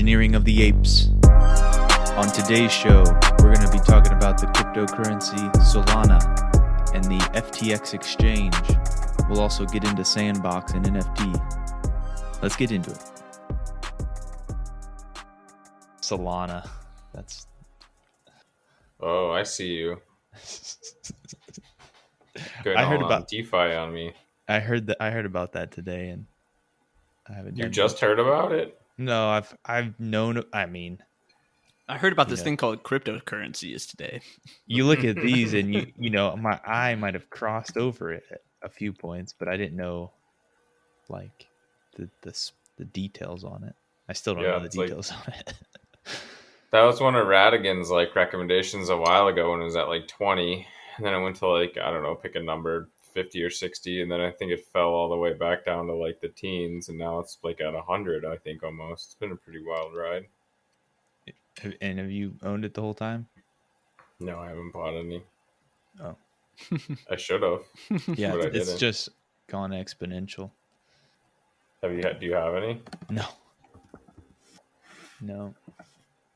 engineering of the apes. On today's show, we're going to be talking about the cryptocurrency Solana and the FTX exchange. We'll also get into Sandbox and NFT. Let's get into it. Solana. That's. Oh, I see you. Good. I heard about DeFi on me. I heard about that today, and I haven't. You just heard about it? No, I've known. I mean, I heard about this thing called cryptocurrency is today. You look at these, and you know, my eye might have crossed over it at a few points, but I didn't know like the details on it. I still don't know the details on it. That was one of Radigan's recommendations a while ago when it was at 20, and then it went to I don't know, pick a number, 50 or 60, and then I think it fell all the way back down to the teens, and now it's at 100, I think, almost. It's been a pretty wild ride. And have you owned it the whole time? No, I haven't bought any. Oh. I should have. Yeah, it's just gone exponential. Do you have any? No.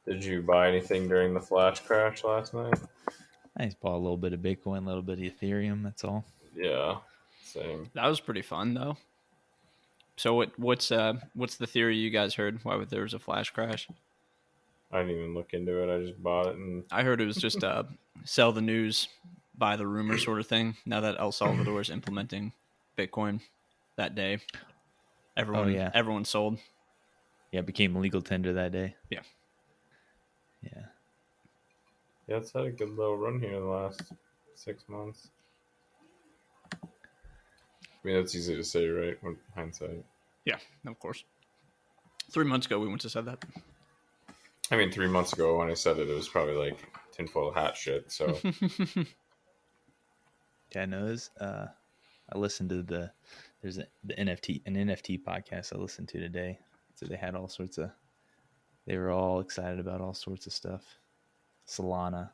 Did you buy anything during the flash crash last night? I just bought a little bit of Bitcoin, a little bit of Ethereum, that's all. Yeah, same. That was pretty fun though. So what's the theory you guys heard? Why there was a flash crash? I didn't even look into it. I just bought it, and I heard it was just sell the news, buy the rumor sort of thing. Now that El Salvador is implementing Bitcoin that day, everyone sold. Yeah, it became legal tender that day. Yeah. Yeah, it's had a good little run here the last 6 months. I mean, that's easy to say, right? With hindsight. Yeah, of course. 3 months ago, we wouldn't have said that. I mean, 3 months ago when I said it, it was probably tinfoil hat shit. So. Yeah, no, I listened to the NFT podcast I listened to today. So they had they were all excited about all sorts of stuff. Solana,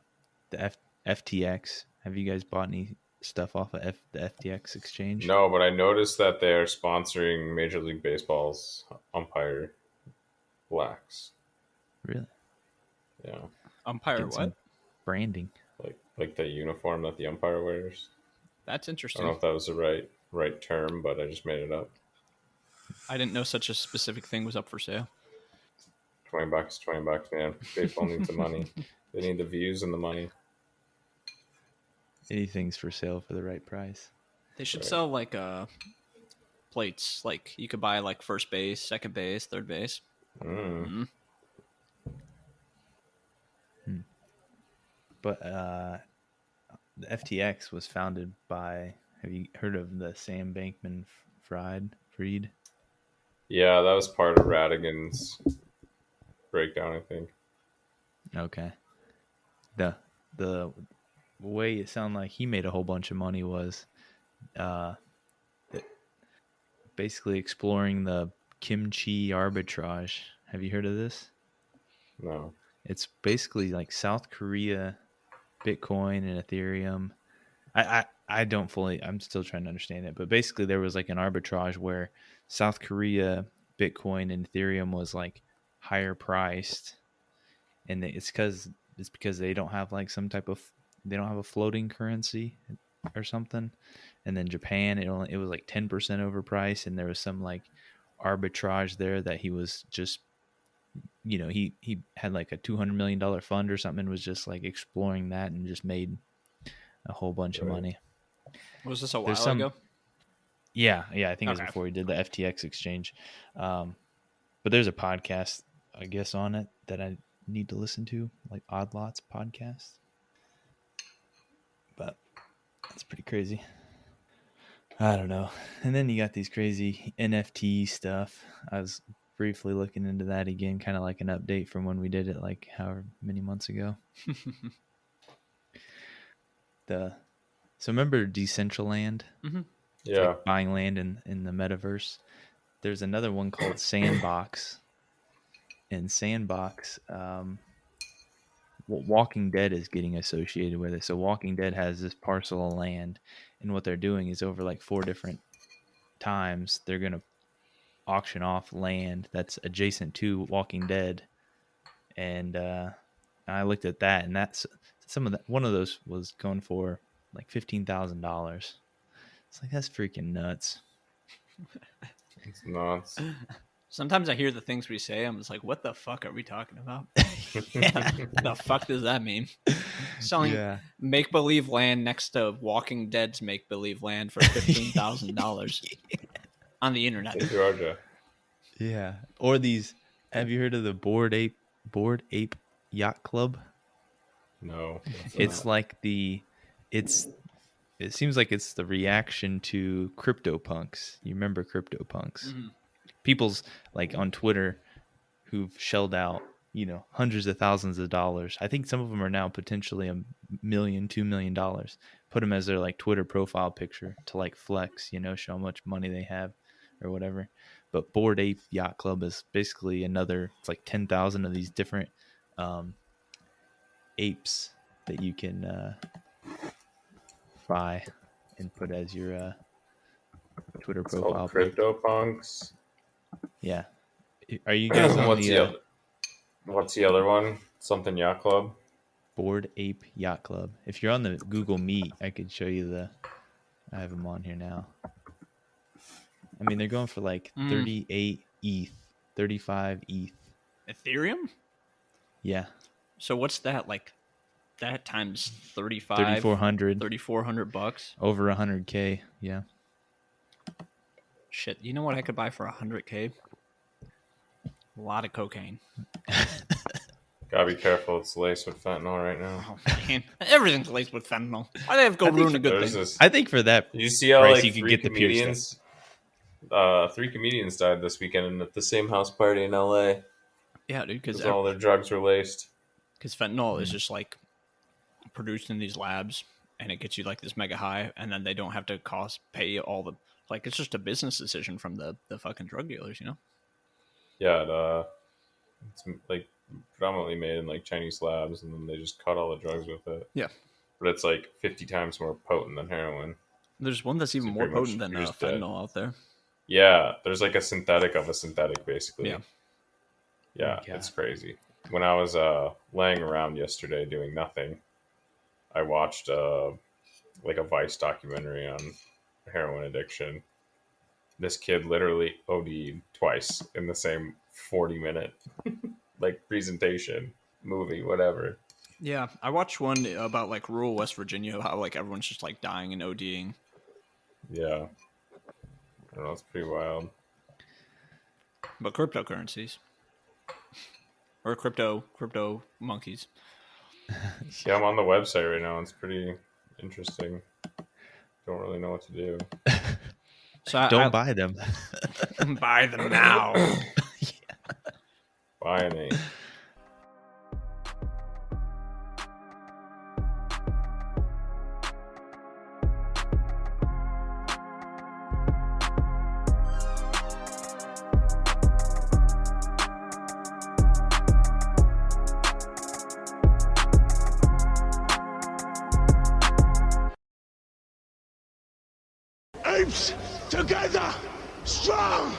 the FTX. Have you guys bought any stuff off of the FTX exchange? No, but I noticed that they're sponsoring Major League Baseball's umpire blacks. Really? Yeah. Umpire what? Branding. Like the uniform that the umpire wears. That's I interesting. don't know if that was the right term, but I just made it up. I didn't know such a specific thing was up for sale. $20, $20, man. Baseball needs the money. They need the views and the money. Anything's for sale for the right price. They should sell plates. You could buy first base, second base, third base. Mm. Mm-hmm. But the FTX was founded by. Have you heard of the Sam Bankman-Fried? Yeah, that was part of Radigan's breakdown, I think. Okay. The way it sounded like he made a whole bunch of money was basically exploring the kimchi arbitrage. Have you heard of this? No. It's basically South Korea, Bitcoin, and Ethereum. I'm still trying to understand it, but basically there was an arbitrage where South Korea, Bitcoin, and Ethereum was higher priced, and it's because they don't have they don't have a floating currency or something. And then Japan, it was 10% overpriced, and there was some arbitrage there that he was just, he had a $200 million fund or something, and was just exploring that and just made a whole bunch of money. Was this a while ago? Yeah, I think it was before he did the FTX exchange. But there's a podcast, I guess, on it that I need to listen to, Odd Lots podcast. But that's pretty crazy. I don't know. And then you got these crazy NFT stuff. I was briefly looking into that again, kind of an update from when we did it however many months ago. So remember Decentraland? Mm-hmm. Yeah. Buying land in the metaverse. There's another one called Sandbox. And Sandbox, Walking Dead is getting associated with it. So Walking Dead has this parcel of land, and what they're doing is over 4 different times they're going to auction off land that's adjacent to Walking Dead, and I looked at that, and that's one of those was going for like $15,000. It's like, that's freaking nuts. It's nuts. Sometimes I hear the things we say, I'm just like, what the fuck are we talking about? What the fuck does that mean? Selling make-believe land next to Walking Dead's make-believe land for $15,000 on the internet. In Georgia. Yeah. Or these, have you heard of the Bored Ape Yacht Club? No. It's like it seems like it's the reaction to CryptoPunks. You remember CryptoPunks? Mm-hmm. People's like on Twitter who've shelled out, hundreds of thousands of dollars. I think some of them are now potentially $1 million, $2 million. Put them as their like Twitter profile picture to like flex, show how much money they have or whatever. But Bored Ape Yacht Club is basically it's like 10,000 of these different apes that you can buy and put as your Twitter profile. CryptoPunks. Yeah. Are you guys on what's the other one? Something Yacht Club? Bored Ape Yacht Club. If you're on the Google Meet, I could show you I have them on here now. I mean, they're going for like 38 ETH, 35 ETH. Ethereum? Yeah. So what's that, like that times 35? 3,400. $3,400? Over 100K, yeah. Shit, you know what I could buy for 100K? A lot of cocaine. Gotta be careful. It's laced with fentanyl right now. Oh, man. Everything's laced with fentanyl. Why do they have to go ruin a good thing? I think for that you see how price, like you can get the pure stuff. 3 comedians died this weekend at the same house party in LA. Yeah, dude, because all their drugs were laced. Because fentanyl is just like produced in these labs, and it gets you like this mega high, and then they don't have to pay all the it's just a business decision from the fucking drug dealers, Yeah, it's like predominantly made in like Chinese labs, and then they just cut all the drugs with it. Yeah, but it's like 50 times more potent than heroin. There's one that's even more potent than fentanyl out there. Yeah, there's like a synthetic of a synthetic, basically. Yeah, it's crazy. When I was laying around yesterday doing nothing, I watched like a Vice documentary on heroin addiction. This kid literally OD'd twice in the same 40-minute like presentation, movie, whatever. Yeah, I watched one about like rural West Virginia, how like everyone's just like dying and ODing. Yeah. I don't know, it's pretty wild. But cryptocurrencies. Or crypto monkeys. Yeah, I'm on the website right now. It's pretty interesting. Don't really know what to do. So don't buy them. Buy them now. Buy an ape. Apes together, strong.